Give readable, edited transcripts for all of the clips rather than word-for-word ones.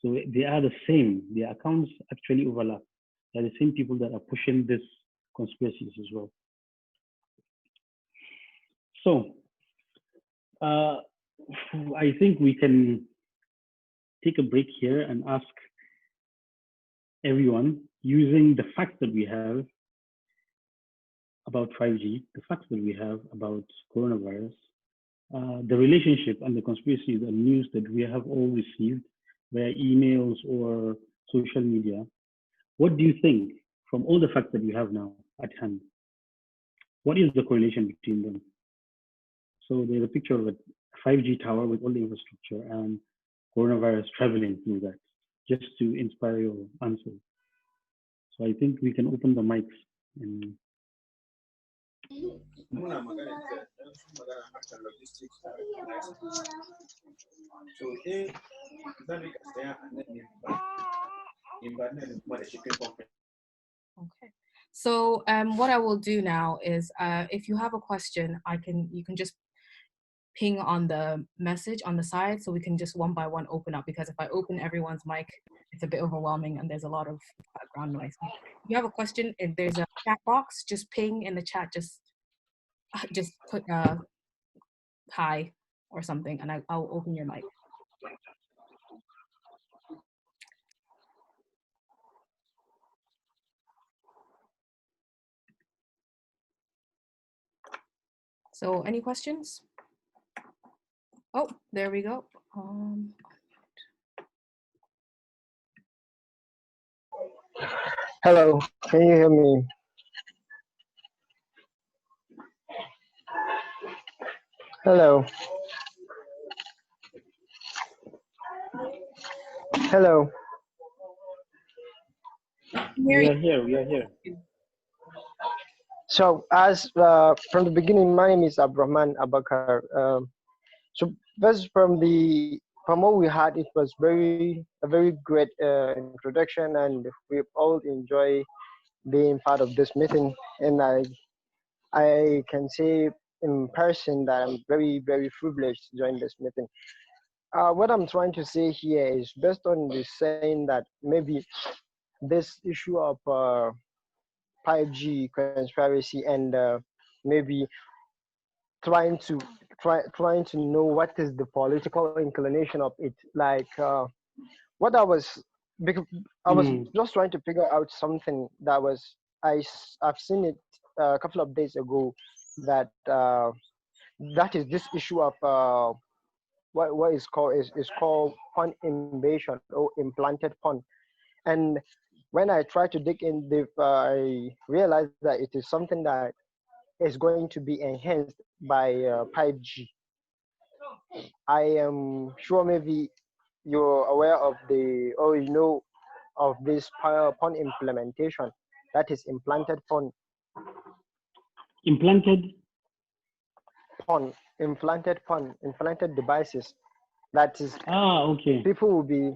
So they are the same. Their accounts actually overlap. They're the same people that are pushing this conspiracies as well. So I think we can take a break here and ask everyone, using the facts that we have about 5G, the facts that we have about coronavirus, the relationship and the conspiracies and news that we have all received via emails or social media. What do you think from all the facts that we have now at hand? What is the correlation between them? So there's a picture of a 5G tower with all the infrastructure and coronavirus traveling through that, just to inspire your answer. So I think we can open the mics and okay. So what I will do now is if you have a question, you can just ping on the message on the side, so we can just one by one open up, because if I open everyone's mic, it's a bit overwhelming and there's a lot of background noise. If you have a question, if there's a chat box, just ping in the chat, just put hi or something, and I'll open your mic. So any questions? Oh, there we go. Hello, can you hear me? Hello. Hello. we are here. So as from the beginning, my name is Abdurrahman Abakar. So first from what we had, it was a very great introduction, and we all enjoy being part of this meeting. And I can say in person that I'm very, very privileged to join this meeting. What I'm trying to say here is based on the saying that maybe this issue of 5G conspiracy and maybe trying to know what is the political inclination of it. Like what I was just trying to figure out something that I've seen it a couple of days ago, that that is this issue of what is called pawn invasion or implanted pawn. And when I try to dig in deep, I realized that it is something that is going to be enhanced by 5G. I am sure maybe you're aware of of this pawn implementation, that is implanted pawn. Implanted devices. That is, okay. People will be,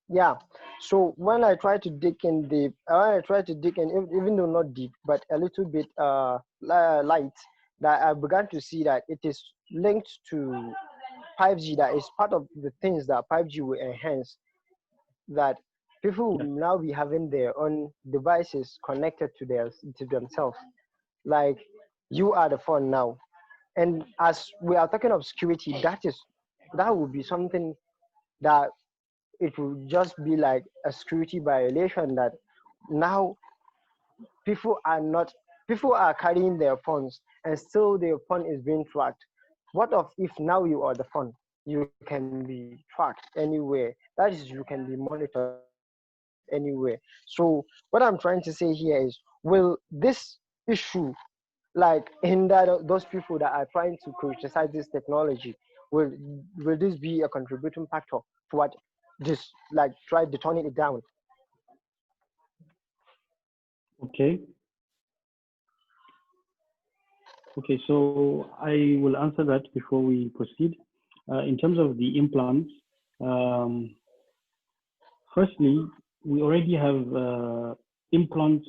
yeah. So when I try to dig in deep, even though not deep, but a little bit light, that I began to see that it is linked to 5G. That is part of the things that 5G will enhance. That people will now be having their own devices connected to themselves. Like you are the phone now, and as we are talking of security, that would be something that it will just be like a security violation, that now people are carrying their phones and still their phone is being tracked. What if now you are the phone? You can be tracked anywhere. That is, you can be monitored anywhere. So what I'm trying to say here is, will this issue, like in that those people that are trying to criticize this technology, will this be a contributing factor to what just like try to tone it down? Okay, so I will answer that before we proceed. In terms of the implants, firstly, we already have implants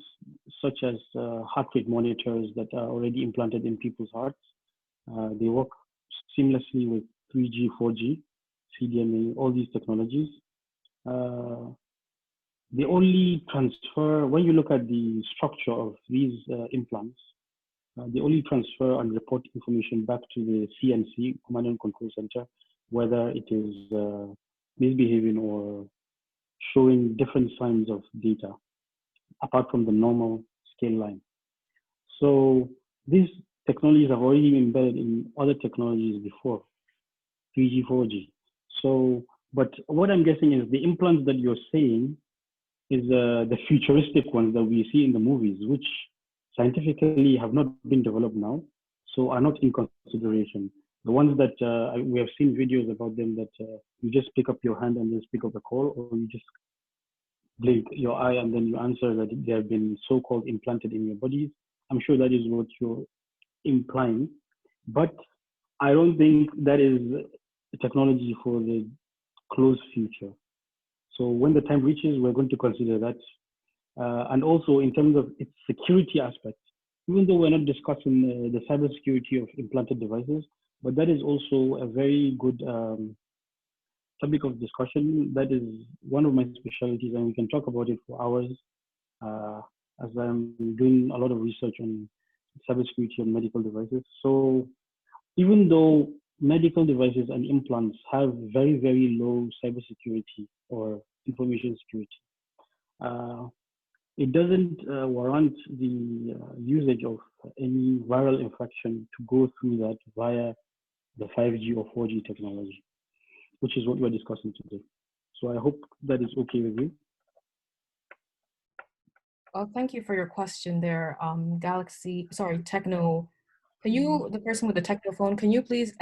such as heart rate monitors that are already implanted in people's hearts. They work seamlessly with 3G, 4G, CDMA, all these technologies. uh, the only transfer, when you look at the structure of these implants, they only transfer and report information back to the CNC, Command and Control Center, whether it is misbehaving or showing different signs of data, apart from the normal scale line. So these technologies have already been embedded in other technologies before, 3G, 4G. So, but what I'm guessing is the implants that you're saying is the futuristic ones that we see in the movies, which scientifically have not been developed now, so are not in consideration. The ones that we have seen videos about them that you just pick up your hand and just pick up the call, or you just blink your eye and then you answer that they have been so-called implanted in your bodies. I'm sure that is what you're implying, but I don't think that is a technology for the close future. So when the time reaches, we're going to consider that. And also in terms of its security aspect, even though we're not discussing the cybersecurity of implanted devices, but that is also a very good topic of discussion. That is one of my specialties, and we can talk about it for hours, as I'm doing a lot of research on cybersecurity on medical devices. So even though medical devices and implants have very, very low cybersecurity or information security, it doesn't warrant the usage of any viral infection to go through that via the 5G or 4G technology, which is what we're discussing today. So I hope that is okay with you. Well, thank you for your question there, Techno. Can you, the person with the technophone, can you please,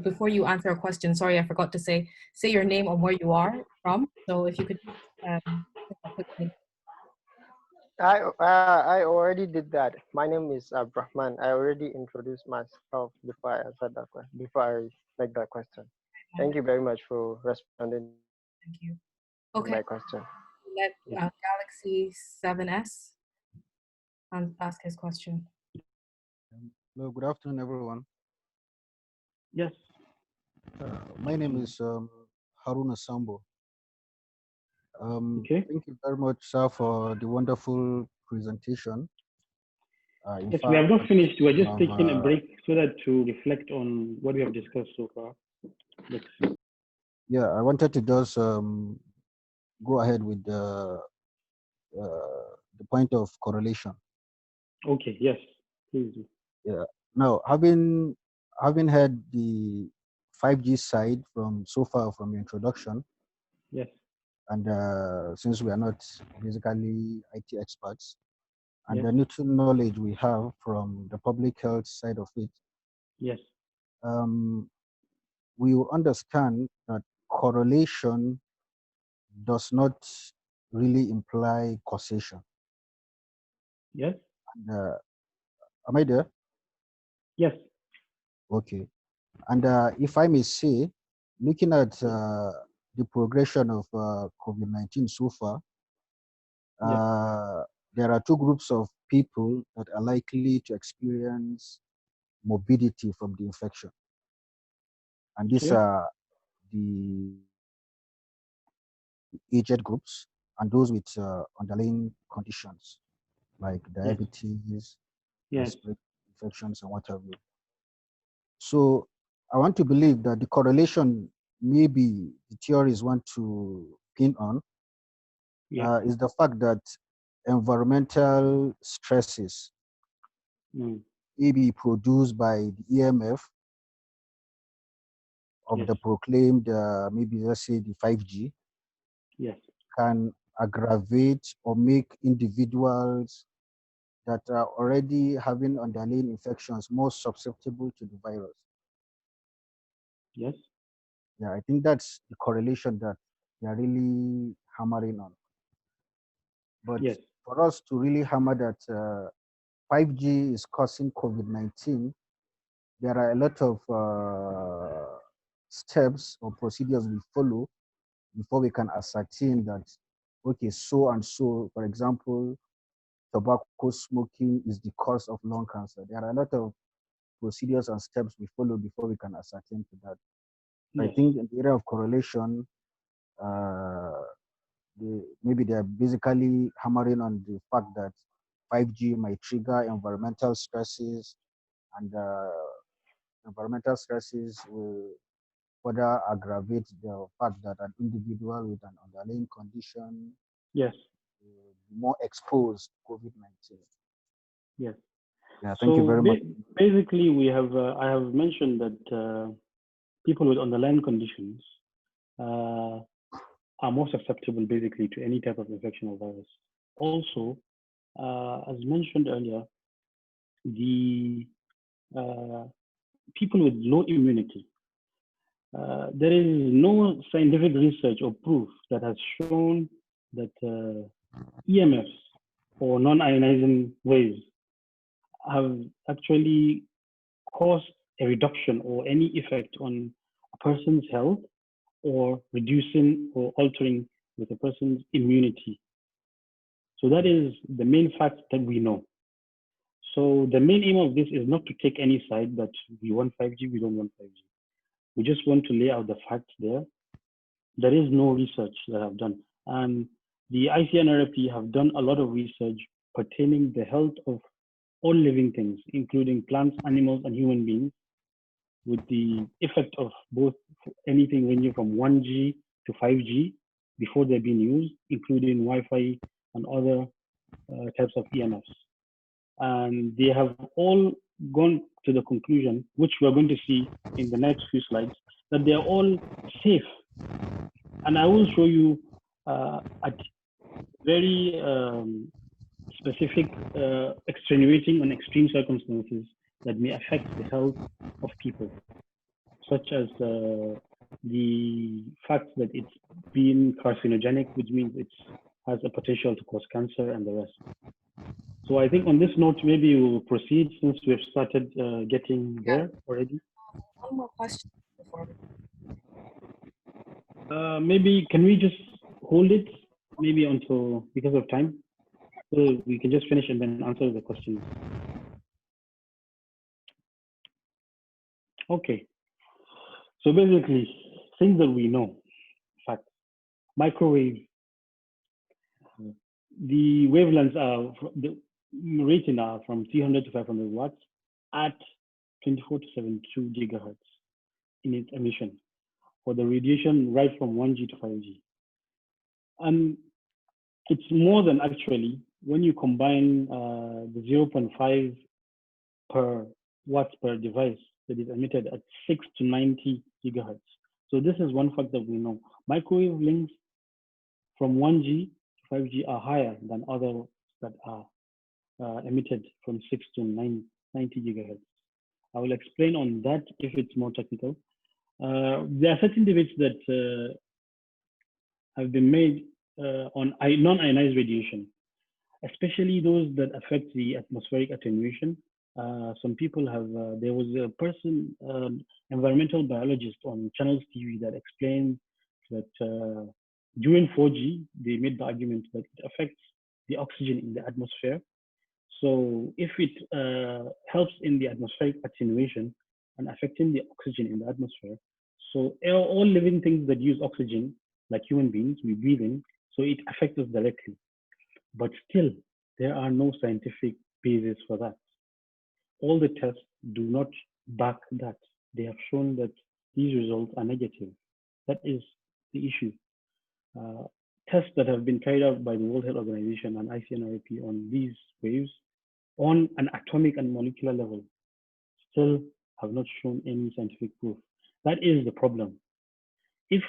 before you answer a question, sorry, I forgot to say your name and where you are from. So if you could quickly. I already did that. My name is Brahman. I already introduced myself before I answered that question, before I make that question. Thank you very much for responding. Thank you. Okay. My question. Let Galaxy 7S ask his question. Hello, good afternoon, everyone. Yes. My name is Haruna Sambo. Okay. Thank you very much, sir, for the wonderful presentation. Yes, we have not finished. We're just taking a break so that to reflect on what we have discussed so far. Let's see. Yeah, I wanted to just go ahead with the point of correlation. Okay. Yes. Please do. Yeah. Now, having had the 5G side so far from your introduction. Yes. And since we are not basically IT experts, and yes. the little knowledge we have from the public health side of it, yes, we will understand that correlation does not really imply causation. Yes. And, am I there? Yes. Okay. And if I may say, looking at the progression of COVID-19 so far, there are two groups of people that are likely to experience morbidity from the infection. And these are the aged groups and those with underlying conditions like diabetes, respiratory infections, and what have you. So I want to believe that the correlation maybe the theories want to pin on is the fact that environmental stresses may be produced by the EMF of the proclaimed, maybe let's say the 5G, can aggravate or make individuals that are already having underlying infections more susceptible to the virus. Yes. Yeah, I think that's the correlation that they are really hammering on. But for us to really hammer that 5G is causing COVID-19, there are a lot of steps or procedures we follow before we can ascertain that, okay, so and so, for example, tobacco smoking is the cause of lung cancer. There are a lot of procedures and steps we follow before we can ascertain to that. I think in the area of correlation, maybe they're basically hammering on the fact that 5G might trigger environmental stresses, and environmental stresses will further aggravate the fact that an individual with an underlying condition Yes. will be more exposed to COVID-19. Yes. Yeah, thank you very much. Basically, we have I have mentioned that people with underlying conditions are more susceptible, basically, to any type of infection or virus. Also, as mentioned earlier, the people with low immunity. There is no scientific research or proof that has shown that EMFs or non-ionizing waves have actually caused a reduction or any effect on a person's health or reducing or altering with a person's immunity. So that is the main fact that we know. So the main aim of this is not to take any side that we want 5G, we don't want 5G. We just want to lay out the facts there. There is no research that I've done. And the ICNRP have done a lot of research pertaining the health of all living things, including plants, animals, and human beings, with the effect of both anything ranging from 1G to 5G before they're being used, including Wi-Fi and other types of EMFs. And they have all gone to the conclusion, which we're going to see in the next few slides, that they're all safe. And I will show you at very specific extenuating and extreme circumstances that may affect the health of people, such as the fact that it's being carcinogenic, which means it has a potential to cause cancer and the rest. So I think on this note, maybe we'll proceed since we've started getting there already. One more question before maybe can we just hold it maybe until, because of time, so we can just finish and then answer the questions. Okay. So basically, things that we know, in fact, microwave, the wavelengths are, the rating are from 300 to 500 watts at 24 to 72 gigahertz in its emission for the radiation right from 1G to 5G. And it's more than actually, when you combine the 0.5 per watts per device that is emitted at 6 to 90 gigahertz. So this is one fact that we know. Microwave links from 1G to 5G are higher than others that are emitted from 6 to 90 gigahertz. I will explain on that if it's more technical. There are certain debates that have been made on non-ionized radiation, especially those that affect the atmospheric attenuation. Some people have, there was a person, environmental biologist on Channels TV that explained that during 4G, they made the argument that it affects the oxygen in the atmosphere. So if it helps in the atmospheric attenuation and affecting the oxygen in the atmosphere, so all living things that use oxygen, like human beings, we breathe in, so it affects us directly. But still, there are no scientific basis for that. All the tests do not back that. They have shown that these results are negative. That is the issue. Tests that have been carried out by the World Health Organization and ICNRP on these waves on an atomic and molecular level still have not shown any scientific proof. That is the problem. If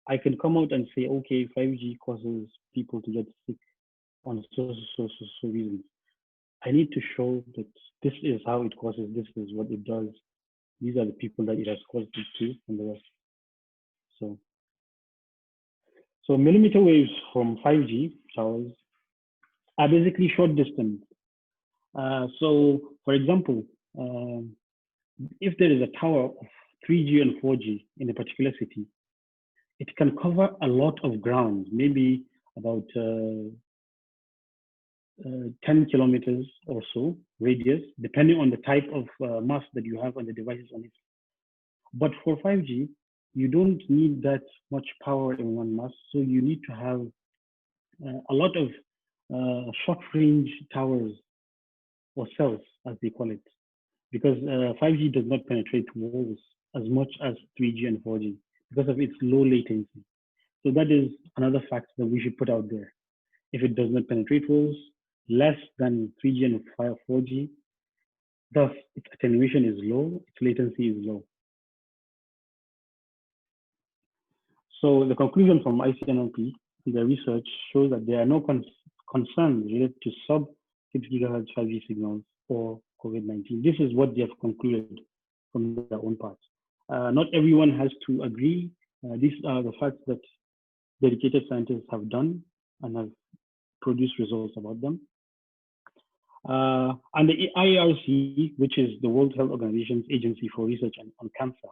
I can come out and say, okay, 5G causes people to get sick on so reasons, I need to show that this is how it causes, this is what it does. These are the people that it has caused it to, and the rest. So millimeter waves from 5G towers are basically short distance. So for example, if there is a tower of 3G and 4G in a particular city, it can cover a lot of ground, maybe about 10 kilometers or so radius, depending on the type of mast that you have on the devices on it. But for 5G, you don't need that much power in one mast, so you need to have a lot of short-range towers or cells, as they call it, because 5G does not penetrate walls as much as 3G and 4G because of its low latency. So that is another fact that we should put out there. If it does not penetrate walls, less than 3G and 4G, thus its attenuation is low, its latency is low. So the conclusion from ICNLP and their research shows that there are no concerns related to sub-6 gigahertz 5G signals or COVID-19. This is what they have concluded from their own part. Not everyone has to agree. These are the facts that dedicated scientists have done and have produced results about them. And the IARC, which is the World Health Organization's agency for research on cancer,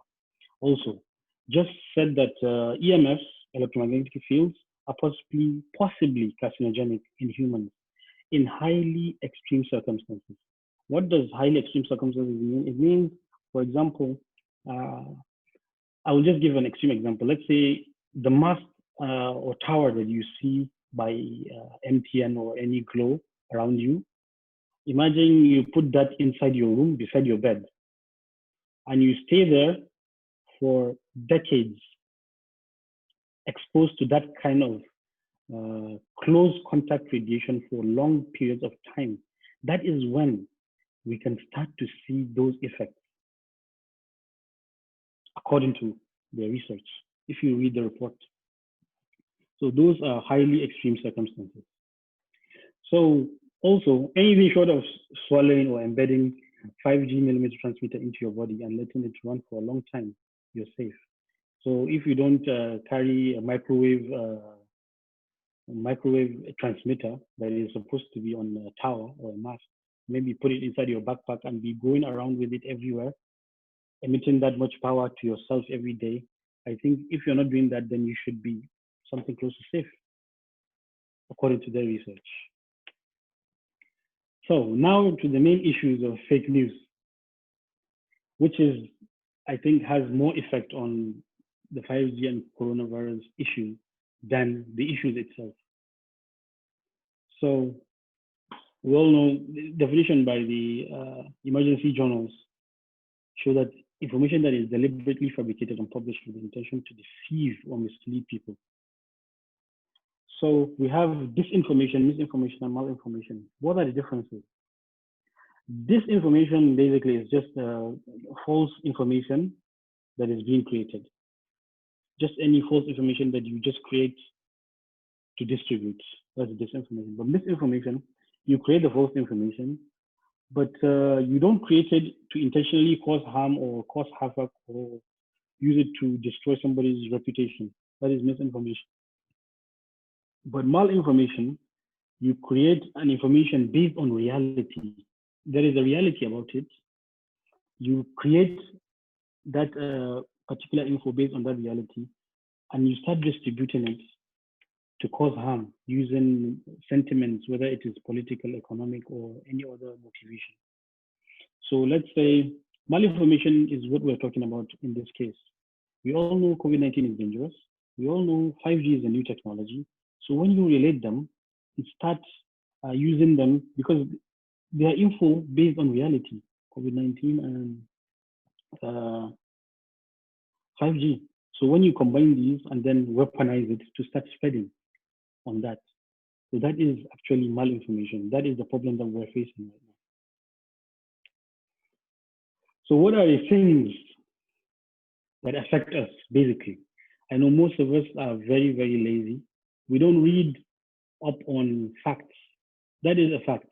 also just said that EMFs, electromagnetic fields, are possibly carcinogenic in humans in highly extreme circumstances. What does highly extreme circumstances mean? It means, for example, I will just give an extreme example. Let's say the mast or tower that you see by MTN or any glow around you. Imagine you put that inside your room, beside your bed, and you stay there for decades, exposed to that kind of close contact radiation for long periods of time. That is when we can start to see those effects, according to their research, if you read the report. So those are highly extreme circumstances. So also, anything short of swallowing or embedding 5G millimeter transmitter into your body and letting it run for a long time, you're safe. So if you don't carry a microwave transmitter that is supposed to be on a tower or a mast, maybe put it inside your backpack and be going around with it everywhere, emitting that much power to yourself every day. I think if you're not doing that, then you should be something close to safe, according to their research. So now to the main issues of fake news, which is, I think, has more effect on the 5G and coronavirus issue than the issues itself. So we all know the definition by the emergency journals show that information that is deliberately fabricated and published with the intention to deceive or mislead people. So we have disinformation, misinformation, and malinformation. What are the differences? Disinformation basically is just false information that is being created. Just any false information that you just create to distribute. That's disinformation. But misinformation, you create the false information, but you don't create it to intentionally cause harm or cause havoc or use it to destroy somebody's reputation. That is misinformation. But malinformation, you create an information based on reality. There is a reality about it. You create that particular info based on that reality, and you start distributing it to cause harm using sentiments, whether it is political, economic, or any other motivation. So let's say malinformation is what we're talking about in this case. We all know COVID-19 is dangerous. We all know 5G is a new technology. So when you relate them, you start using them because they are info based on reality, COVID-19 and 5G. So when you combine these and then weaponize it to start spreading on that, so that is actually malinformation. That is the problem that we're facing right now. So what are the things that affect us, basically? I know most of us are very, very lazy. We don't read up on facts. That is a fact.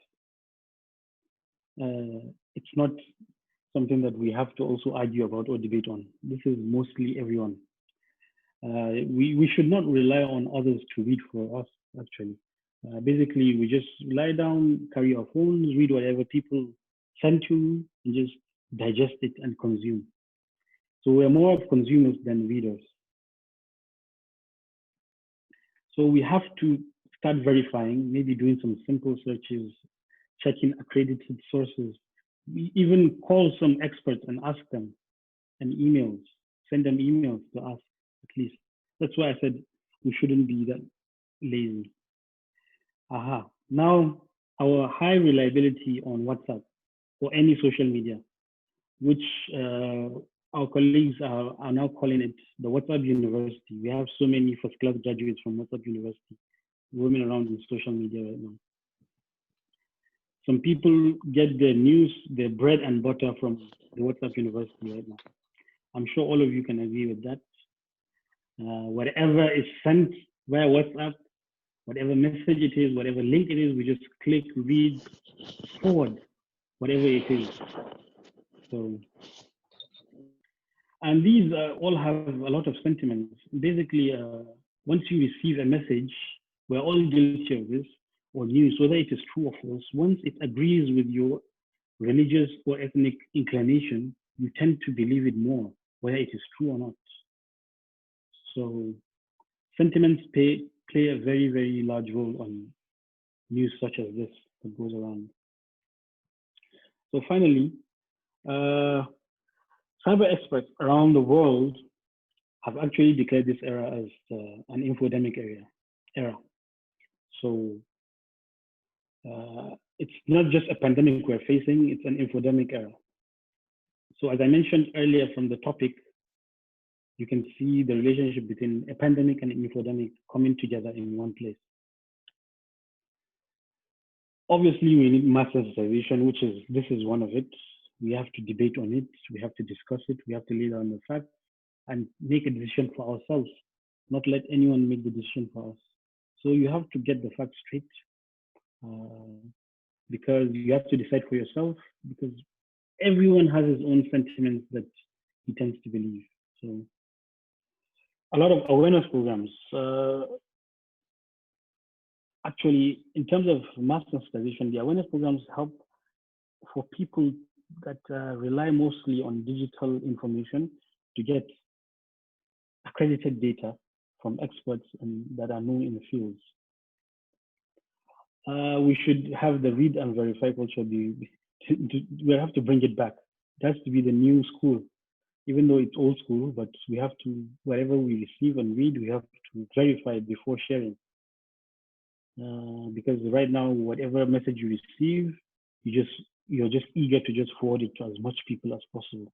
It's not something that we have to also argue about or debate on. This is mostly everyone. We should not rely on others to read for us, actually. Basically, we just lie down, carry our phones, read whatever people send to, and just digest it and consume. So we're more of consumers than readers. So we have to start verifying, maybe doing some simple searches, checking accredited sources. We even call some experts and ask them, and emails, send them emails to ask at least. That's why I said we shouldn't be that lazy. Now, our high reliability on WhatsApp or any social media, which our colleagues are now calling it the WhatsApp University. We have so many first class graduates from WhatsApp University roaming around in social media right now. Some people get their news, their bread and butter from the WhatsApp University right now. I'm sure all of you can agree with that. Whatever is sent via WhatsApp, whatever message it is, whatever link it is, we just click, read, forward, whatever it is. So, and these all have a lot of sentiments. Basically, once you receive a message, we're all guilty of this, or news, whether it is true or false, once it agrees with your religious or ethnic inclination, you tend to believe it more, whether it is true or not. So sentiments play a very, very large role on news such as this that goes around. So finally, cyber experts around the world have actually declared this era as an infodemic era. So it's not just a pandemic we're facing, it's an infodemic era. So as I mentioned earlier from the topic, you can see the relationship between a pandemic and an infodemic coming together in one place. Obviously, we need mass sensitization, this is one of it. We have to debate on it, we have to discuss it, we have to lay down the facts and make a decision for ourselves, not let anyone make the decision for us. So you have to get the facts straight because you have to decide for yourself, because everyone has his own sentiments that he tends to believe. So a lot of awareness programs. Actually, in terms of mass sensitization, the awareness programs help for people that rely mostly on digital information to get accredited data from experts that are known in the fields. We should have the read and verify culture. We have to bring it back. It has to be the new school, even though it's old school, but we have to, whatever we receive and read, we have to verify it before sharing. Because right now, whatever message you receive, you're just eager to just forward it to as much people as possible.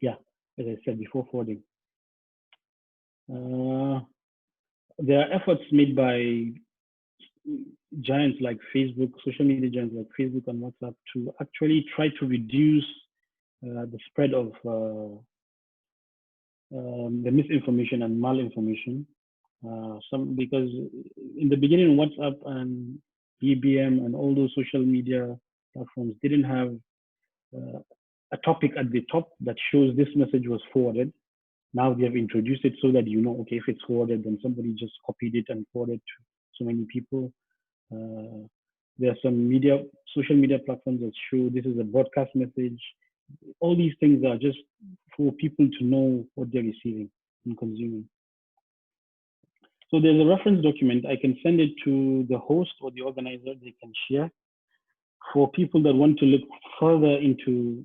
Yeah, as I said before, forwarding. There are efforts made by giants like Facebook, social media giants like Facebook and WhatsApp to actually try to reduce the spread of the misinformation and malinformation. Because in the beginning, WhatsApp and BBM and all those social media platforms didn't have a topic at the top that shows this message was forwarded. Now they have introduced it so that you know, okay, if it's forwarded, then somebody just copied it and forwarded to so many people. There are some social media platforms that show this is a broadcast message. All these things are just for people to know what they're receiving and consuming. So there's a reference document. I can send it to the host or the organizer. They can share for people that want to look further into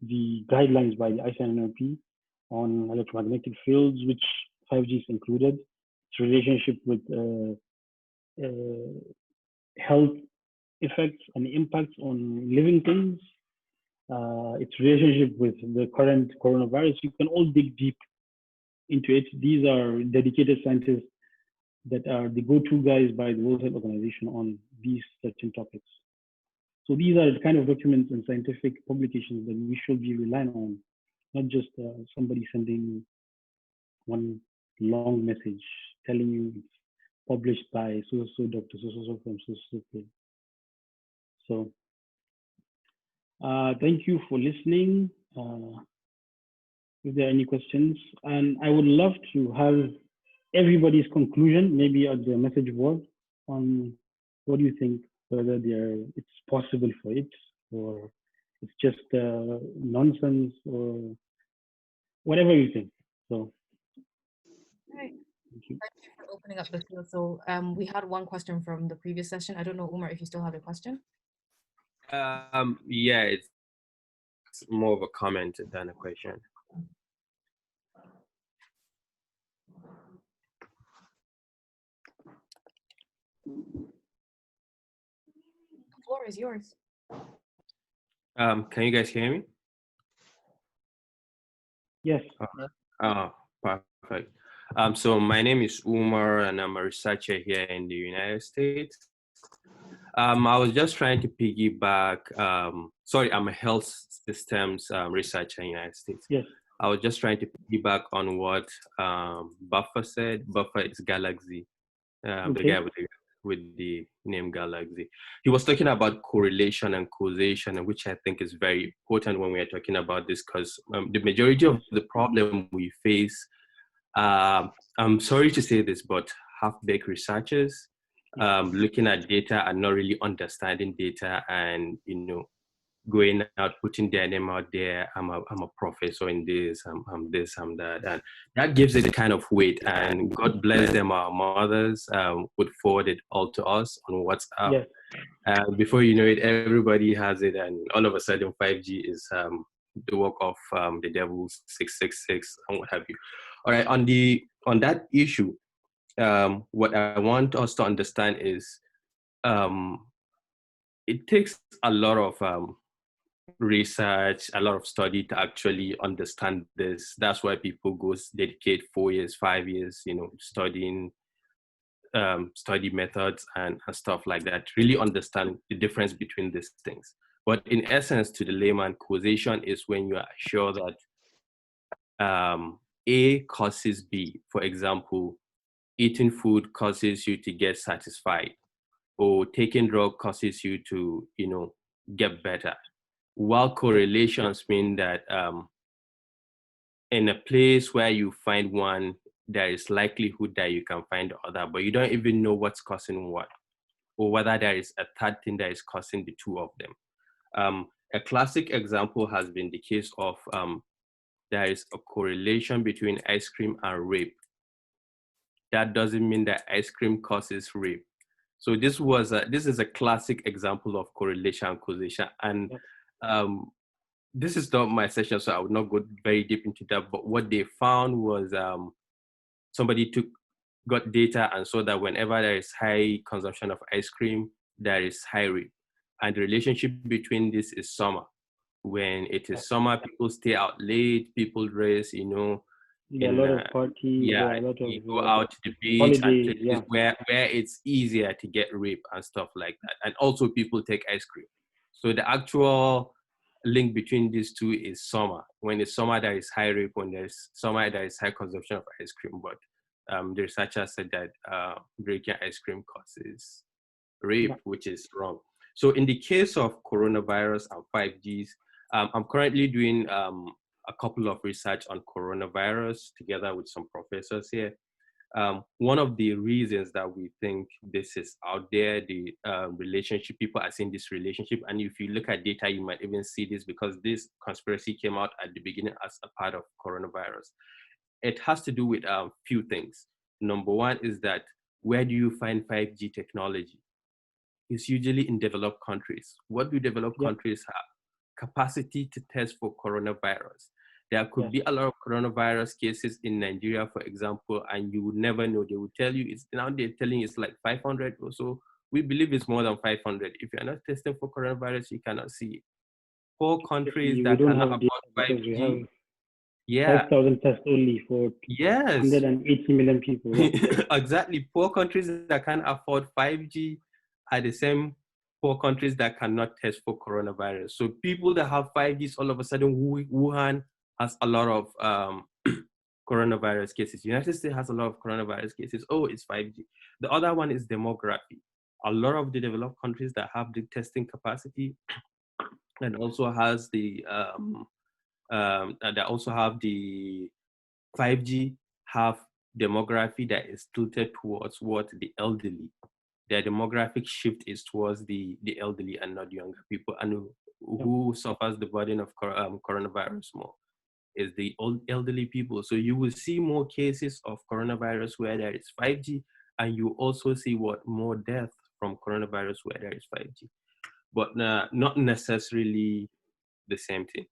the guidelines by the ICNRP on electromagnetic fields, which 5G is included, its relationship with health effects and impacts on living things, its relationship with the current coronavirus. You can all dig deep into it. These are dedicated scientists that are the go-to guys by the World Health Organization on these certain topics. So these are the kind of documents and scientific publications that we should be relying on, not just somebody sending one long message telling you it's published by so-so doctor, so-so from so-so place. So thank you for listening. If there are any questions, and I would love to have everybody's conclusion, maybe at the message board, on what do you think, whether it's possible for it, or it's just nonsense, or whatever you think. So, thank you for opening up the field. So we had one question from the previous session. I don't know, Umar, if you still have a question. Yeah, it's more of a comment than a question. The floor is yours. Can you guys hear me? Yes. Oh, perfect. So my name is Umar, and I'm a researcher here in the United States. I was just trying to piggyback. Sorry, I'm a health systems researcher in the United States. Yes. I was just trying to piggyback on what Buffer said. Buffer is Galaxy, the guy with the name Galaxy. He was talking about correlation and causation, which I think is very important when we are talking about this, because the majority of the problem we face, I'm sorry to say this, but half-baked researchers looking at data and not really understanding data, and going out, putting their name out there. I'm a professor in this, I'm this, I'm that. And that gives it a kind of weight. And God bless them, our mothers would forward it all to us on WhatsApp. Yes. And before you know it, everybody has it. And all of a sudden, 5G is the work of the devil, 666, and what have you. All right, on that issue, what I want us to understand is it takes a lot of research, a lot of study to actually understand this. That's why people dedicate 4 years, 5 years, studying study methods and stuff like that, really understand the difference between these things. But in essence, to the layman, causation is when you are sure that A causes B. For example, eating food causes you to get satisfied, or taking drug causes you to, get better. While correlations mean that in a place where you find one, there is likelihood that you can find the other, but you don't even know what's causing what, or whether there is a third thing that is causing the two of them. A classic example has been the case of there is a correlation between ice cream and rape. That doesn't mean that ice cream causes rape. So this is a classic example of correlation and causation. And this is not my session, so I would not go very deep into that. But what they found was somebody got data and saw that whenever there is high consumption of ice cream, there is high rape. And the relationship between this is summer. When it is summer, people stay out late, people dress, a lot of parties, a lot of you go out to the beach holidays, and places where it's easier to get rape and stuff like that. And also people take ice cream. So the actual link between these two is summer. When it's summer, there is high rape. When there's summer, there is high consumption of ice cream. But the researchers said that drinking ice cream causes rape, which is wrong. So in the case of coronavirus and 5Gs, I'm currently doing a couple of research on coronavirus together with some professors here. One of the reasons that we think this is out there, the relationship, people are seeing this relationship. And if you look at data, you might even see this, because this conspiracy came out at the beginning as a part of coronavirus. It has to do with a few things. Number one is that, where do you find 5G technology? It's usually in developed countries. What do developed countries have? Capacity to test for coronavirus. There could be a lot of coronavirus cases in Nigeria, for example, and you would never know. They would tell you, they're telling you it's like 500 or so. We believe it's more than 500. If you're not testing for coronavirus, you cannot see it. Poor countries that cannot afford 5G. 5,000 tests only for 180 million people. Exactly. Poor countries that can't afford 5G are the same poor countries that cannot test for coronavirus. So people that have 5Gs, all of a sudden, Wuhan has a lot of coronavirus cases. United States has a lot of coronavirus cases. Oh, it's 5G. The other one is demography. A lot of the developed countries that have the testing capacity and also has that also have the 5G have demography that is tilted towards what the elderly. Their demographic shift is towards the elderly and not younger people. And who suffers the burden of coronavirus more is the old elderly people. So you will see more cases of coronavirus where there is 5G, and you also see more death from coronavirus where there is 5G, but not necessarily the same thing.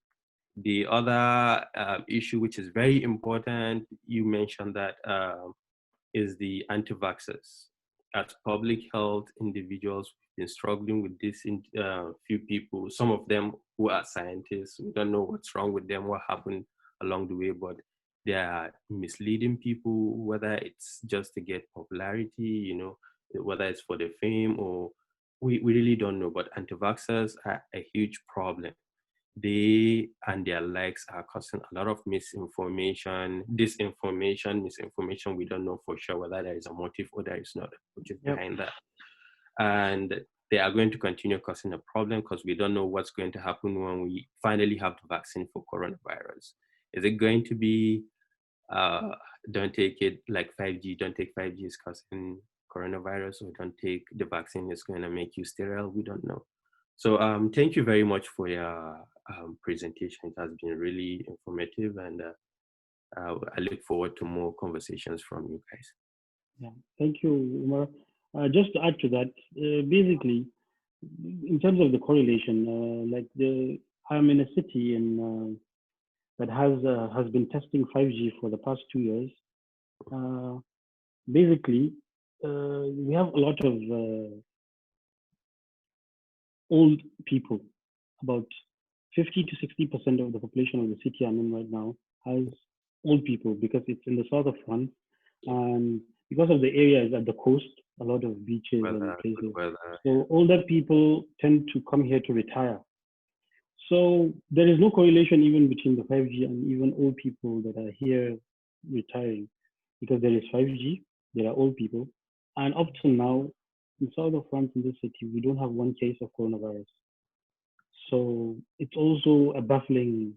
The other issue, which is very important, you mentioned that, is the anti-vaxxers. as public health individuals, we've been struggling with this in few people, some of them who are scientists. We don't know what's wrong with them, what happened along the way, but they are misleading people, whether it's just to get popularity, you know, whether it's for the fame or we really don't know. But anti-vaxxers are a huge problem. They and their likes are causing a lot of misinformation, disinformation, misinformation. We don't know for sure whether there is a motive or there is not a motive behind that. And they are going to continue causing a problem because we don't know what's going to happen when we finally have the vaccine for coronavirus. Is it going to be, don't take it like 5G, don't take 5G is causing coronavirus, or don't take the vaccine is going to make you sterile? We don't know. So thank you very much for your presentation. It has been really informative, and I look forward to more conversations from you guys. Yeah, thank you, Umar. Just to add to that, basically, in terms of the correlation, I'm in a city that has been testing 5G for the past 2 years. Basically, we have a lot of old people. About 50 to 60% of the population of the city I'm in right now has old people, because it's in the south of France, and because of the area is at the coast, a lot of beaches and places. So older people tend to come here to retire. So there is no correlation even between the 5G and even old people that are here retiring, because there is 5G, there are old people, and up to now, in south of France, in this city, we don't have one case of coronavirus. So it's also a baffling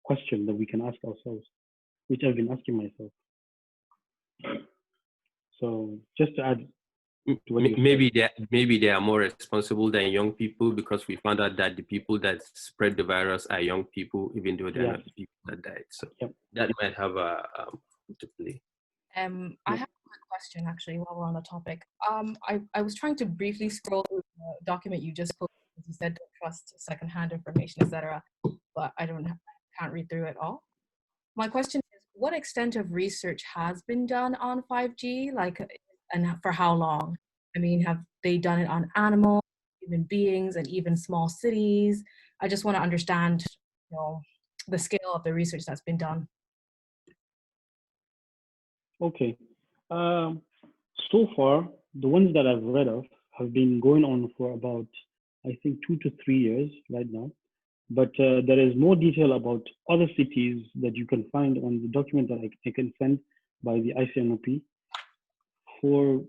question that we can ask ourselves, which I've been asking myself. So just to add, maybe they are more responsible than young people, because we found out that the people that spread the virus are young people, even though they're not the people that died. So that might have a to play. I have a quick question, actually, while we're on the topic. I was trying to briefly scroll through the document you just posted. You said don't trust secondhand information, etc., but I can't read through it all. My question is, what extent of research has been done on 5G, and for how long? I mean, have they done it on animals, human beings, and even small cities? I just want to understand, the scale of the research that's been done. Okay. So far, the ones that I've read of have been going on for about, I think, 2 to 3 years right now. But there is more detail about other cities that you can find on the document that I can send by the ICNOP for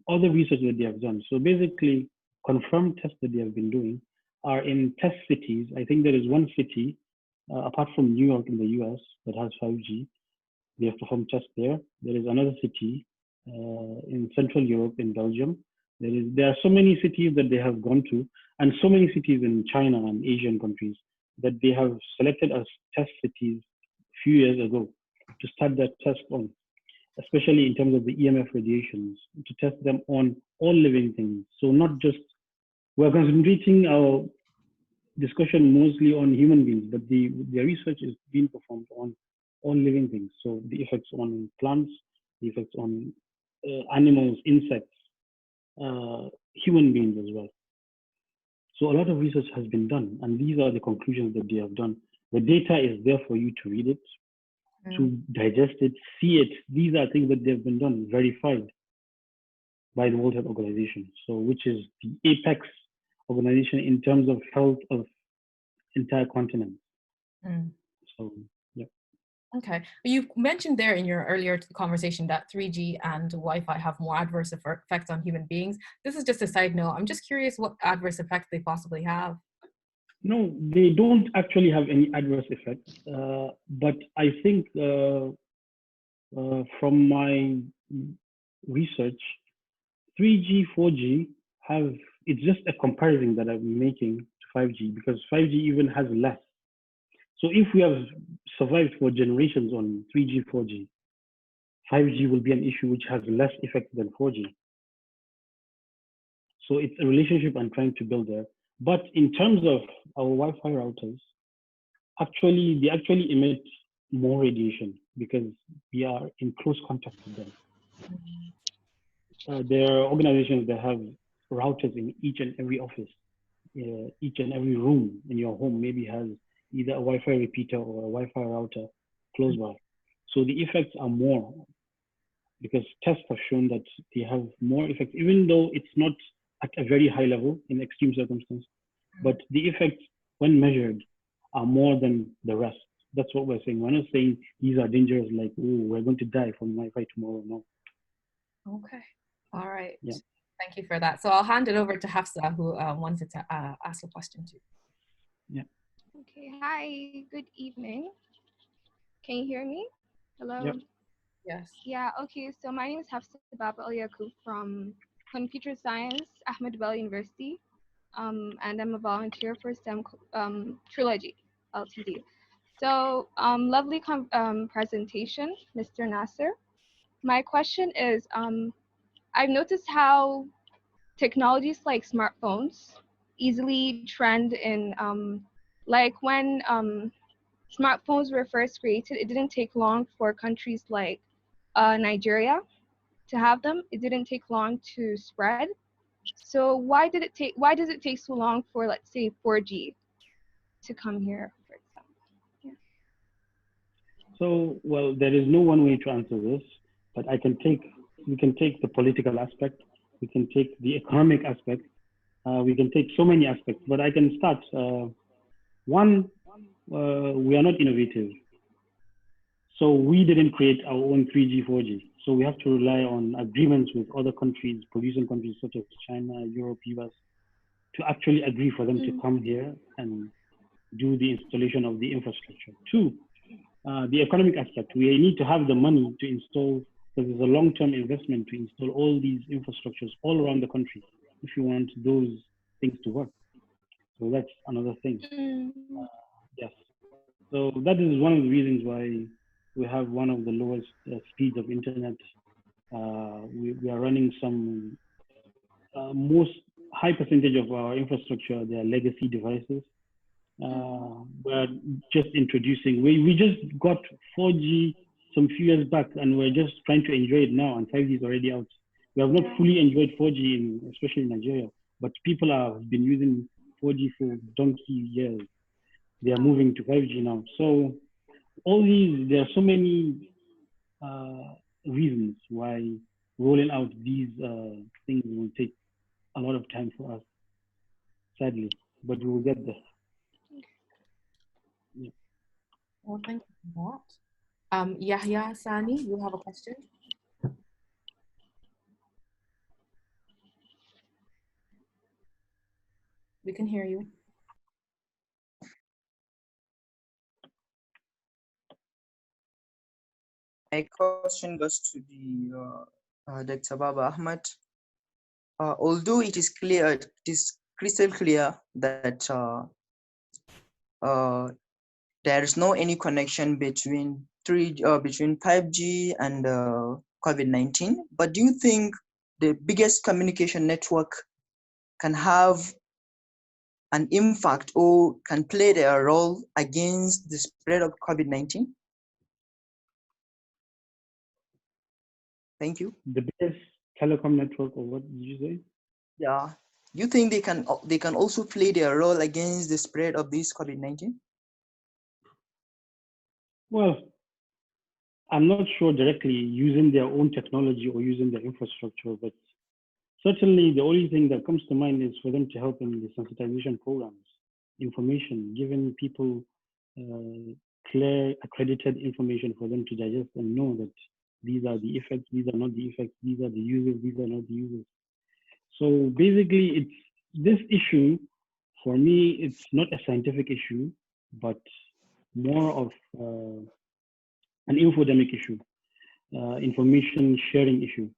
other research that they have done. So basically, confirmed tests that they have been doing are in test cities. I think there is one city, apart from New York in the US, that has 5G. They have performed tests there. There is another city in Central Europe, in Belgium. There are so many cities that they have gone to, and so many cities in China and Asian countries that they have selected as test cities a few years ago to start that test on, especially in terms of the EMF radiations, to test them on all living things. So not just, we're concentrating our discussion mostly on human beings, but the research is being performed on all living things. So the effects on plants, the effects on animals, insects, human beings as well. So a lot of research has been done, and these are the conclusions that they have done. The data is there for you to read it, to digest it, see it. These are things that they've been done, verified by the World Health Organization, so which is the apex organization in terms of health of entire continents. So, yeah. Okay. You mentioned there in your earlier conversation that 3G and Wi-Fi have more adverse effects on human beings. This is just a side note. I'm just curious what adverse effects they possibly have. No, they don't actually have any adverse effects. But I think from my research, 3G, 4G it's just a comparison that I'm making to 5G, because 5G even has less. So if we have survived for generations on 3G, 4G, 5G will be an issue which has less effect than 4G. So it's a relationship I'm trying to build there. But in terms of our Wi-Fi routers, they actually emit more radiation because we are in close contact with them. there are organizations that have routers in each and every office, each and every room in your home maybe has either a Wi-Fi repeater or a Wi-Fi router close by. So the effects are more because tests have shown that they have more effects, even though it's not at a very high level in extreme circumstances. But the effects, when measured, are more than the rest. That's what we're saying. We're not saying these are dangerous, like, oh, we're going to die from Wi-Fi tomorrow. No. Okay. All right. Yeah. Thank you for that. So I'll hand it over to Hafsa, who wanted to ask a question too. Yeah. Okay. Hi. Good evening. Can you hear me? Hello. Yep. Yes. Yeah. Okay. So my name is Hafsa Baba Al Yaqub from Computer Science, Ahmed University. And I'm a volunteer for STEM 3Logy Ltd. So lovely presentation, Mr. Nasir. My question is, I've noticed how technologies like smartphones easily trend in, like when smartphones were first created, it didn't take long for countries like Nigeria to have them. It didn't take long to spread. So why does it take so long for, let's say, 4G to come here, for example? Yeah. So, well, there is no one way to answer this, but we can take the political aspect, we can take the economic aspect, we can take so many aspects, but I can start. One, we are not innovative. So we didn't create our own 3G, 4G. So we have to rely on agreements with other countries, producing countries such as China, Europe, US, to actually agree for them to come here and do the installation of the infrastructure. Two, the economic aspect. We need to have the money to install, because there's a long-term investment to install all these infrastructures all around the country if you want those things to work. So that's another thing. Yes. So that is one of the reasons why we have one of the lowest speeds of internet. We are running some most high percentage of our infrastructure, they are legacy devices. We're just introducing, we just got 4G some few years back and we're just trying to enjoy it now, and 5G is already out. We have not fully enjoyed 4G, especially in Nigeria, but people have been using 4G for donkey years. They are moving to 5G now. So all these, there are so many reasons why rolling out these things will take a lot of time for us, sadly, but we will get there. Yeah. Well, thank you for that. Yahya Sani, you have a question? We can hear you. My question goes to the Dr. Baba Ahmed. Although it is crystal clear that there is no any connection between 5G and COVID-19, but do you think the biggest communication network can have an impact or can play their role against the spread of COVID-19? Thank you. The biggest telecom network, or what did you say? Yeah. You think they can also play their role against the spread of this COVID-19? Well, I'm not sure directly using their own technology or using their infrastructure, but certainly the only thing that comes to mind is for them to help in the sensitization programs, information, giving people clear, accredited information for them to digest and know that these are the effects, these are not the effects, these are the users, these are not the users. So basically, it's this issue, for me, it's not a scientific issue, but more of an infodemic issue, information sharing issue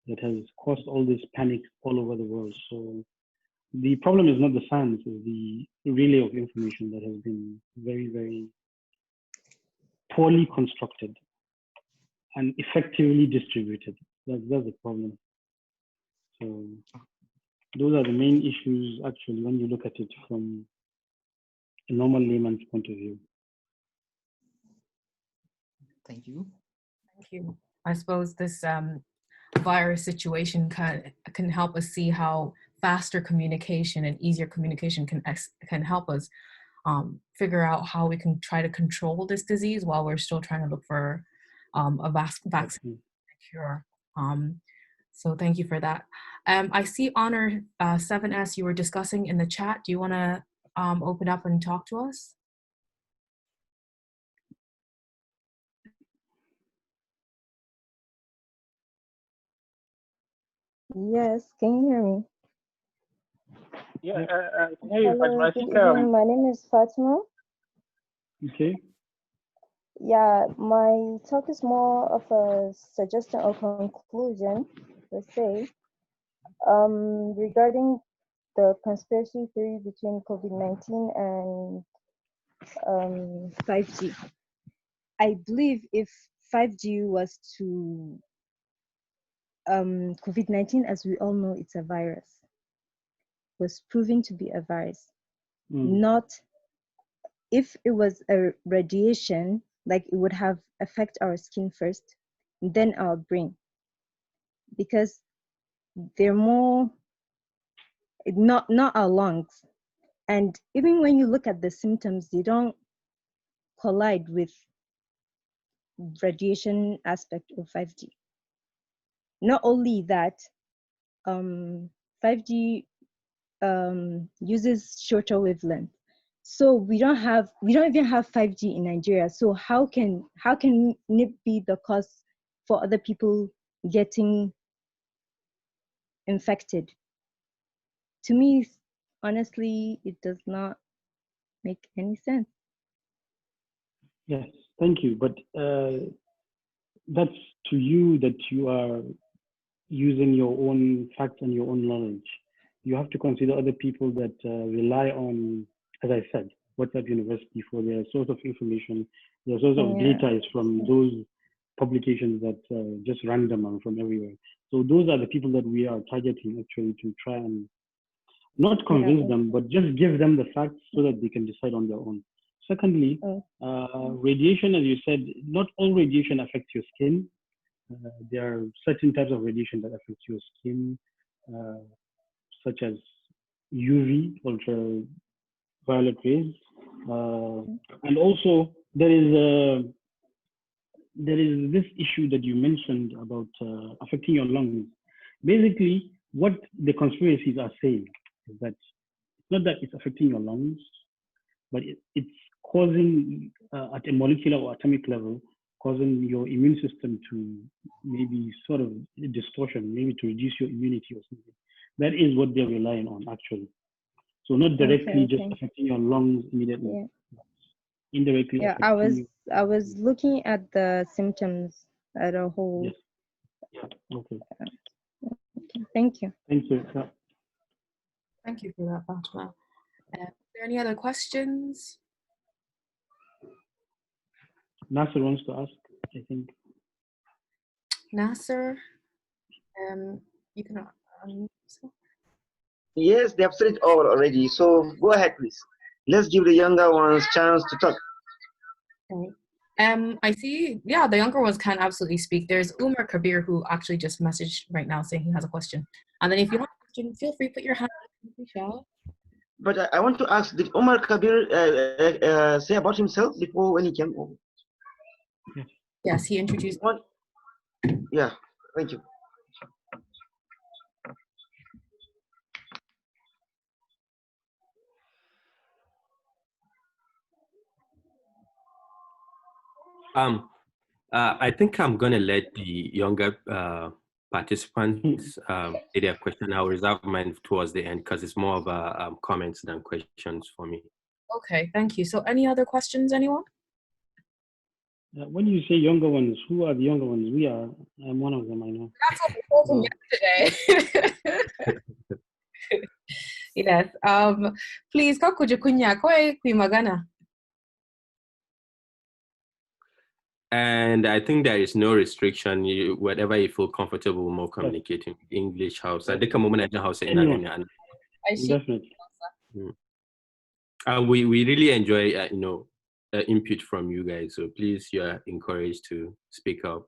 that has caused all this panic all over the world. So the problem is not the science, it's the relay of information that has been very, very poorly constructed and effectively distributed. That's the problem. So those are the main issues, actually, when you look at it from a normal layman's point of view. Thank you. Thank you. I suppose this virus situation can help us see how faster communication and easier communication can help us figure out how we can try to control this disease while we're still trying to look for a vaccine cure. So thank you for that. I see Honor 7S you were discussing in the chat. Do you want to open up and talk to us? Yes, can you hear me? Yeah, hey, Hello, I good think, evening. My name is Fatima. okay. Yeah, my talk is more of a suggestion or conclusion, let's say, regarding the conspiracy theory between COVID-19 and 5G. I believe if 5G was to COVID-19, as we all know, it's a virus, was proving to be a virus, not if it was a radiation, like it would have affect our skin first, then our brain, because they're more not our lungs. And even when you look at the symptoms, they don't collide with radiation aspect of 5G. Not only that, 5G uses shorter wavelength. So we don't even have 5G in Nigeria. So how can it be the cause for other people getting infected? To me, honestly, it does not make any sense. Yes, thank you. But that's to you that you are using your own facts and your own knowledge. You have to consider other people that rely on, as I said, WhatsApp University for their source of information. Their source of data is from those publications that just random and from everywhere. So those are the people that we are targeting actually to try and not convince them, but just give them the facts so that they can decide on their own. Secondly, radiation, as you said, not all radiation affects your skin. There are certain types of radiation that affect your skin, such as UV, ultraviolet rays, and also there is this issue that you mentioned about affecting your lungs. Basically, what the conspiracies are saying is that it's not that it's affecting your lungs, but it's causing at a molecular or atomic level, causing your immune system to maybe sort of distortion, maybe to reduce your immunity or something. That is what they're relying on actually. So not directly just affecting your lungs immediately. Indirectly affecting you. I was looking at the symptoms as a whole. Yes. Yeah. Okay. Thank you. Thank you. Yeah. Thank you for that, Fatima. Are there any other questions? Nasir wants to ask, I think. Nasir, you can. Yes, they have said it all already. So go ahead, please. Let's give the younger ones chance to talk. Okay. I see. Yeah, the younger ones can absolutely speak. There's Umar Kabir who actually just messaged right now saying he has a question. And then if you have a question, feel free to put your hand up. But I want to ask, did Umar Kabir say about himself before when he came over? Yes, he introduced. Yeah, thank you. I think I'm gonna let the younger participants say their question. I'll reserve mine towards the end because it's more of a comments than questions for me. Okay, thank you. So any other questions, anyone? When you say younger ones, who are the younger ones? We are. I'm one of them, I know. That's what we told him yesterday. Yes. Please, kakuja kunya kwe kuimagana. And I think there is no restriction. Whatever you feel comfortable, more communicating English house. I think a moment house in Definitely. And we really enjoy input from you guys. So please, you are encouraged to speak up.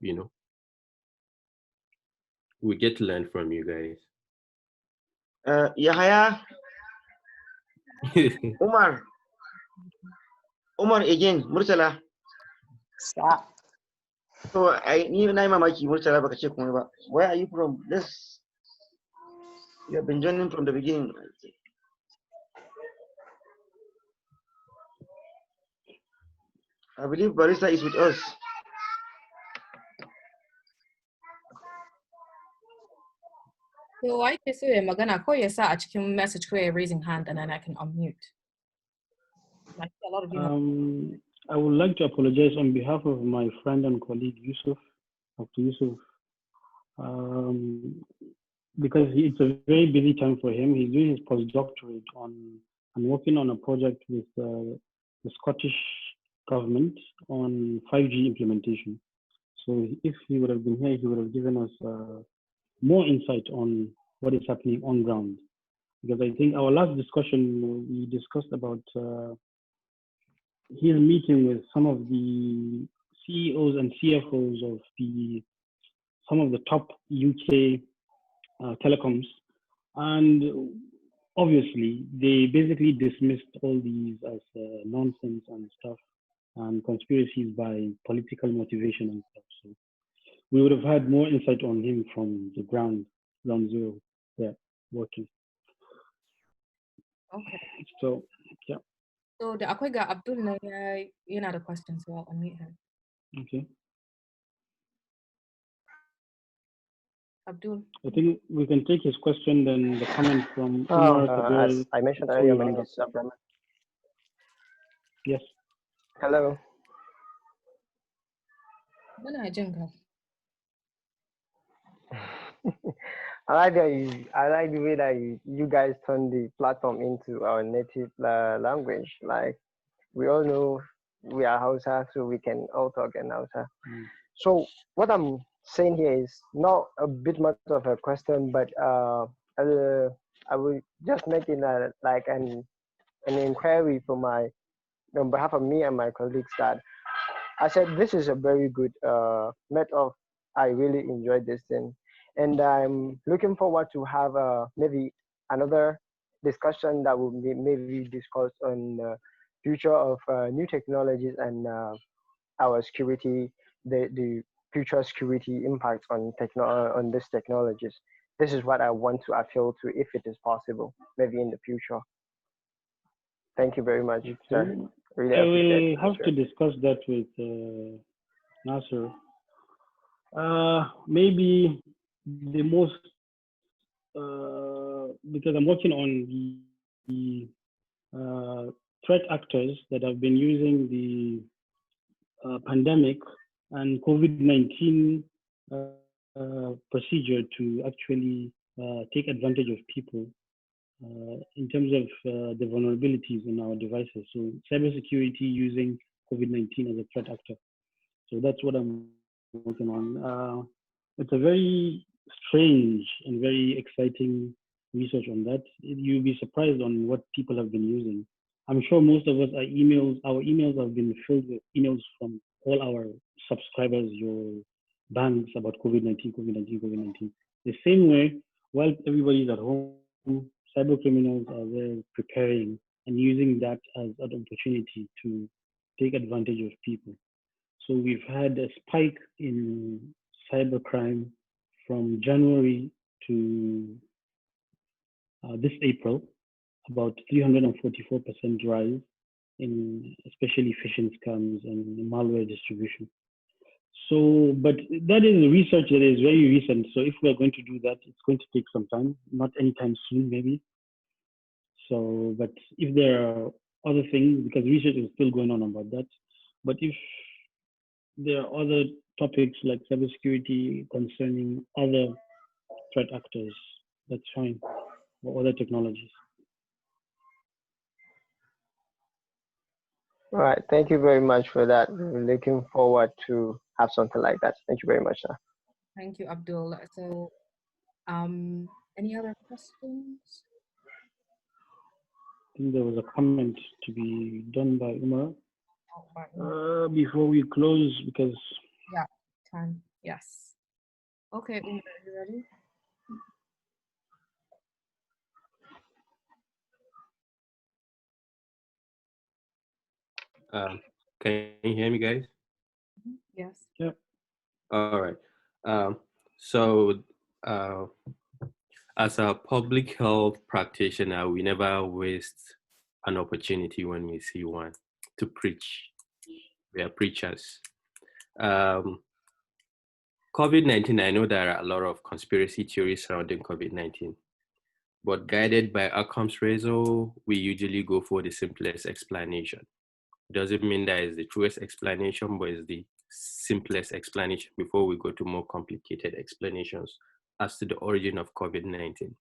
We get to learn from you guys. Yahaya, Umar again, Murtala. Stop. So ni na yi mamaki Murtala baka ce komai ba. Where are you from? This you have been joining from the beginning. I believe Barista is with us. So why you say magana ko yasa a cikin message ko raising hand and then I can unmute. Like a lot of you I would like to apologize on behalf of my friend and colleague Yusuf, Dr. Yusuf, because it's a very busy time for him. He's doing his postdoctorate and working on a project with the Scottish government on 5G implementation. So if he would have been here, he would have given us more insight on what is happening on ground. Because I think our last discussion, we discussed about his meeting with some of the CEOs and CFOs of some of the top UK telecoms, and obviously they basically dismissed all these as nonsense and stuff and conspiracies by political motivation and stuff. So we would have had more insight on him from the ground zero, there working. Okay. So yeah. So the akwai ga Abdul na yana da question, so I'll unmute him. Okay. Abdul. I think we can take his question, then the comment from Umar. As I mentioned earlier, my name is Abdul. Yes. Hello. I like the way that you guys turn the platform into our native language. Like we all know we are Hausa, so we can all talk in Hausa. So what I'm saying here is not a bit much of a question, but I will just make it like an inquiry on behalf of me and my colleagues that I said this is a very good method. I really enjoyed this thing, and I'm looking forward to have maybe another discussion that will be maybe discussed on the future of new technologies and our security, the future security impact on on these technologies. This is what I want to appeal to, if it is possible, maybe in the future. Thank you very much, sir. Really I will have Nasir. to discuss that with Nasir. Maybe the most, because I'm working on the threat actors that have been using the pandemic and COVID-19 procedure to actually take advantage of people in terms of the vulnerabilities in our devices. So cybersecurity using COVID-19 as a threat actor. So that's what I'm working on. It's a very strange and very exciting research on that. You'll be surprised on what people have been using. I'm sure most of us our emails have been filled with emails from all our subscribers, your banks about COVID-19. The same way, while everybody's at home, cyber criminals are there preparing and using that as an opportunity to take advantage of people. So we've had a spike in cybercrime from January to this April, about 344% rise in especially phishing scams and malware distribution. So, but that is research that is very recent. So if we're going to do that, it's going to take some time, not anytime soon, maybe. So, but if there are other things, because research is still going on about that, but if there are other topics like cybersecurity concerning other threat actors, that's fine, or other technologies. All right. Thank you very much for that. We're looking forward to have something like that. Thank you very much, sir. Thank you, Abdul. So, any other questions? I think there was a comment to be done by Umar before we close, because yeah, time. Yes. Okay, Umar, are you ready? Can you hear me, guys? Yes. Yep. All right. Um, so, uh, as a public health practitioner, we never waste an opportunity when we see one to preach. We are preachers. Um, COVID-19, I know there are a lot of conspiracy theories surrounding COVID-19, but guided by outcomes razor, we usually go for the simplest explanation. Doesn't mean that is the truest explanation, but it's the simplest explanation before we go to more complicated explanations as to the origin of COVID-19.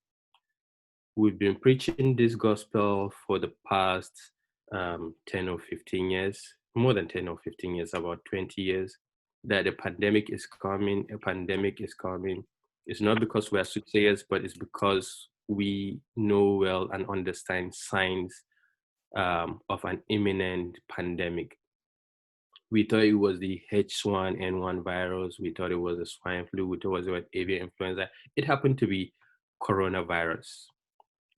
We've been preaching this gospel for the past 10 or 15 years, more than 10 or 15 years, about 20 years, that a pandemic is coming, a pandemic is coming. It's not because we are soothsayers, but it's because we know well and understand signs of an imminent pandemic. We thought it was the H1N1 virus. We thought it was the swine flu. We thought it was avian influenza. It happened to be coronavirus,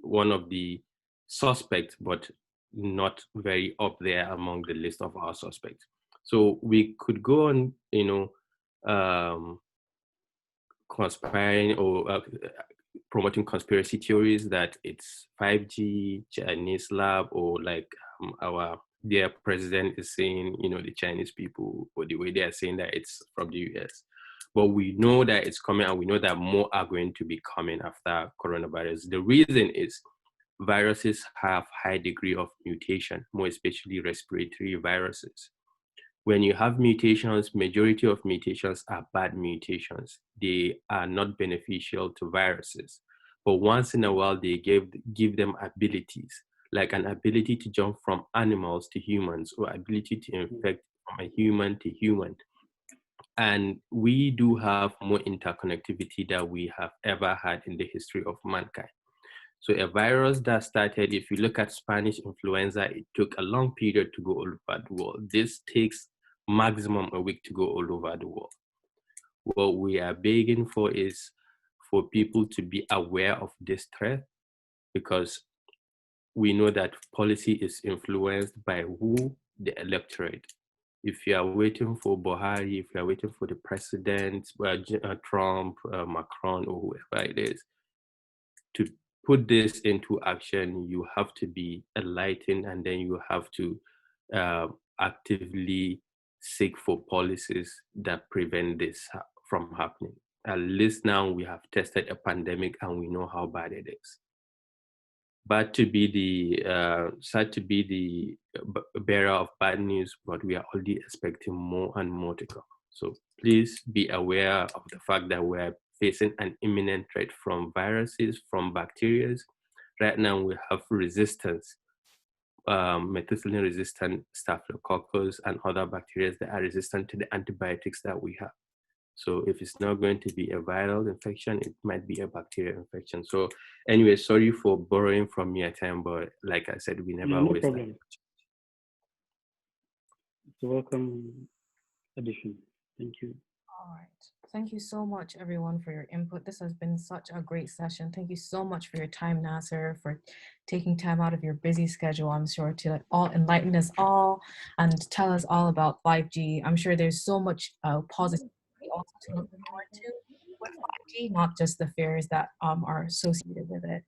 one of the suspects, but not very up there among the list of our suspects. So we could go on, conspiring or promoting conspiracy theories that it's 5G, Chinese lab, or like our dear president is saying, the Chinese people, or the way they are saying that it's from the US. But we know that it's coming, and we know that more are going to be coming after coronavirus. The reason is viruses have high degree of mutation, more especially respiratory viruses. When you have mutations, majority of mutations are bad mutations. They are not beneficial to viruses. But once in a while, they give them abilities, like an ability to jump from animals to humans, or ability to infect from a human to human. And we do have more interconnectivity than we have ever had in the history of mankind. So a virus that started, if you look at Spanish influenza, it took a long period to go all over the world. This takes maximum a week to go all over the world. What we are begging for is for people to be aware of this threat, because we know that policy is influenced by who? The electorate. If you are waiting for Buhari, if you are waiting for the president, Trump, Macron, or whoever it is, to put this into action, you have to be enlightened, and then you have to actively seek for policies that prevent this from happening. At least now we have tested a pandemic and we know how bad it is. Sad to be the bearer of bad news, but we are already expecting more and more to come. So please be aware of the fact that we're facing an imminent threat from viruses, from bacteria. Right now we have resistance, methicillin-resistant staphylococcus and other bacteria that are resistant to the antibiotics that we have. So if it's not going to be a viral infection, it might be a bacterial infection. So anyway, sorry for borrowing from your time, but like I said, we never waste time. It's a welcome addition. Thank you. All right. Thank you so much, everyone, for your input. This has been such a great session. Thank you so much for your time, Nasir, for taking time out of your busy schedule, I'm sure, to all enlighten us all and tell us all about 5G. I'm sure there's so much positivity also to look forward to with 5G, not just the fears that are associated with it.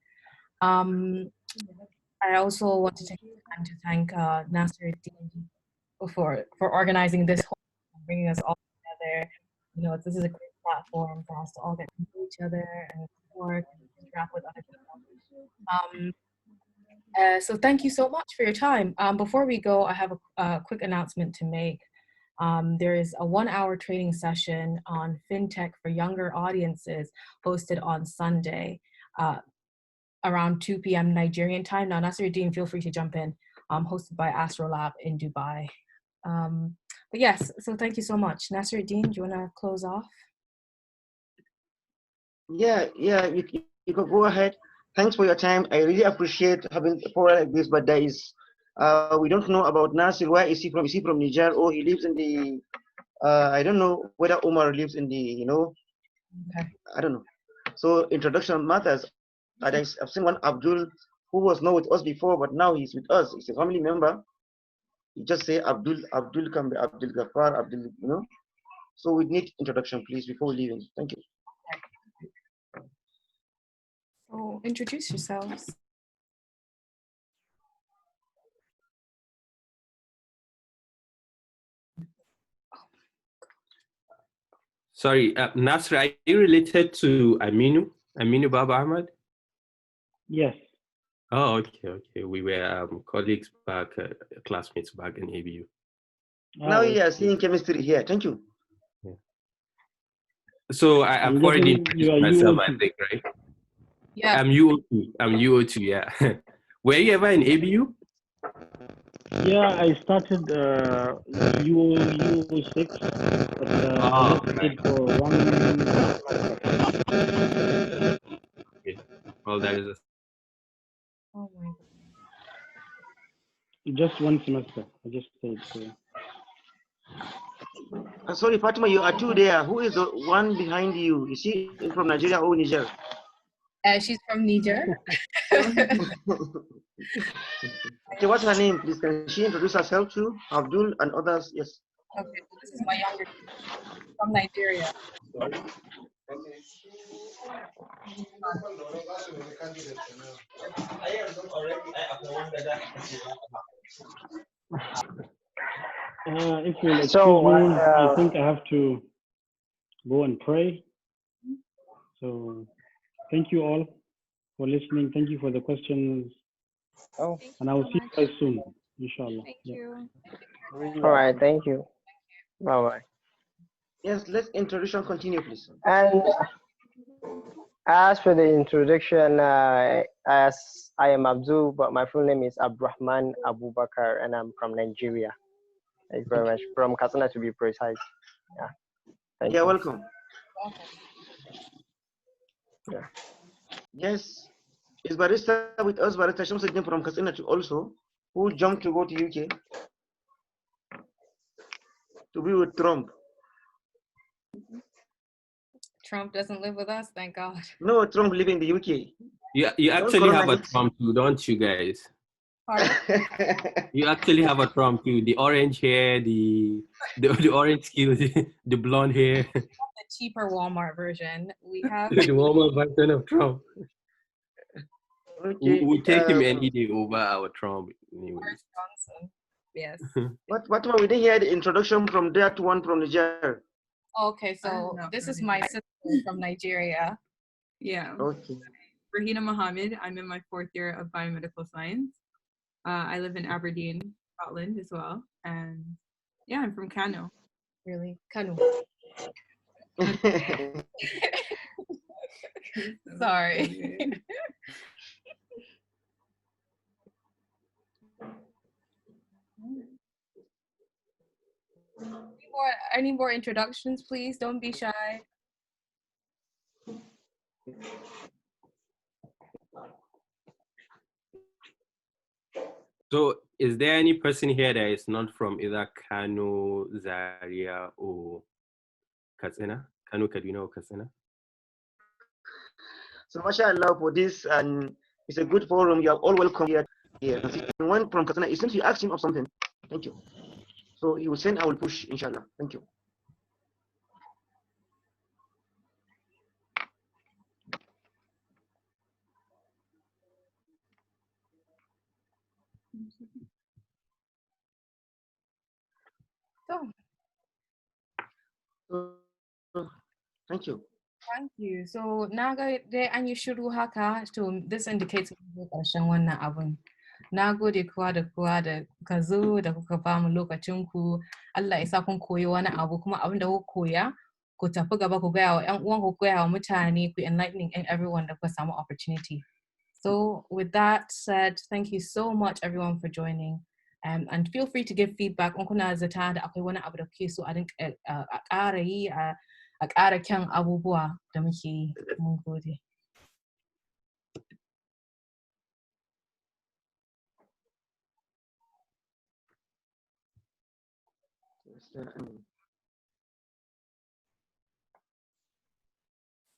I also want to take time to thank Nasir for organizing this whole, bringing us all together. This is a great platform for us to all get to know each other and work and interact with other people. So thank you so much for your time. Before we go, I have a quick announcement to make. There is a 1-hour training session on fintech for younger audiences hosted on Sunday around 2 p.m. Nigerian time. Now, Nasiruddin, feel free to jump in. Hosted by Astrolab in Dubai. But yes, so thank you so much. Nasiruddin, do you want to close off? Yeah, you can go ahead. Thanks for your time. I really appreciate having a forum like this, but there is, we don't know about Nasir. Where is he from? Is he from Niger, or he lives in the, I don't know whether Omar lives in the, Okay. I don't know. So introduction matters. And I've seen one Abdul who was not with us before, but now he's with us. He's a family member. You just say Abdul. Abdul can be Abdul Ghaffar, Abdul, you know. So we need introduction, please, before leaving. Thank you. So introduce yourselves. Sorry, Nasir, are you related to Aminu Baba Ahmed? Yes. Oh, okay. We were colleagues back, classmates back in ABU. Now you are seeing chemistry here. Thank you. Yeah. So I've already introduced myself, I think, right? Yeah. I'm UO2, yeah. Were you ever in ABU? Yeah, I started UO6, but I just stayed for 1 semester. Okay. Well, that is Oh my God. Just 1 semester. I just stayed. So. Sorry, Fatima, you are two there. Who is the one behind you? Is she from Nigeria or Niger? She's from Niger. Okay, what's her name, please? Can she introduce herself too? Abdul and others, yes. Okay, so this is my younger from Nigeria. If you'll excuse me, I think I have to go and pray. So thank you all for listening. Thank you for the questions. Oh, and I will see you guys soon, inshallah. Thank you. All right, thank you. Bye-bye. Yes, let's introduction continue, please. And as for the introduction, as I am Abdul, but my full name is Abdurrahman Abubakar, and I'm from Nigeria. Thank you very much. From Katsina, to be precise. Yeah. Thank you. Welcome. Yeah. Yes. Is Barista with us? Barista Shamsuddin from Katsina also, who jumped to go to UK to be with Trump. Trump doesn't live with us, thank God. No, Trump live in the UK. You actually have a Trump too, don't you guys? You actually have a Trump too. The orange hair, the orange skin, the blonde hair. The cheaper Walmart version. We have the Walmart version of Trump. Okay. We take him any day over our Trump. Anyways. Yes. What we didn't hear the introduction from that one from Niger. Okay, so this is my sister from Nigeria. Yeah. Okay. Rahina Mohammed. I'm in my 4th year of biomedical science. I live in Aberdeen, Scotland as well. And yeah, I'm from Kano. Really? Kano. Sorry. Any more introductions, please? Don't be shy. So, is there any person here that is not from either Kano, Zaria, or Katsina? Kano, Kaduna, or Katsina? So, mashallah for this, and it's a good forum. You are all welcome here. One from Katsina, it seems you asked him of something. Thank you. So he will send, I will push, inshallah. Thank you. Thank you. Thank you. So naga dai an yi shiru haka, to this indicates ƙarshen wannan abun. Na gode kowa da kowa da kuka zo da kuka ba mu lokacin ku. Allah ya sa kun koyi wani abu, kuma abin da kuka koya ku tafi gaba ku gaya wa ƴan uwan ku gaya wa mutane, ku enlightening everyone da kuka samu opportunity. So with that said, thank you so much everyone for joining. And feel free to give feedback in kuna zata da akwai wani abu da kuke so a ƙara yi a ƙara kyan abubuwa da muke yi. Mun gode.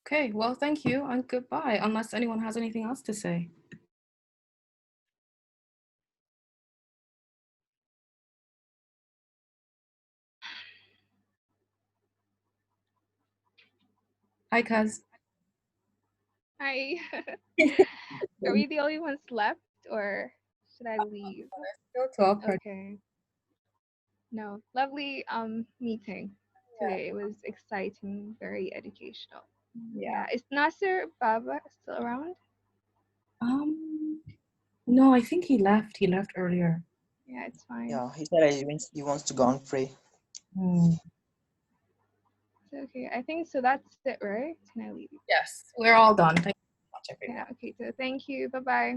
Okay, well, thank you and goodbye, unless anyone has anything else to say. Hi, Kaz. Hi. Are we the only ones left, or should I leave? Still talk. Okay. No, lovely meeting today. It was exciting, very educational. Yeah. Is Nasir Baba still around? No, I think he left. He left earlier. Yeah, it's fine. Yeah, he said he wants to go on free. It's okay. I think so. That's it, right? Can I leave? Yes, we're all done. Thank you so much, everyone. Yeah. Okay. So thank you. Bye bye.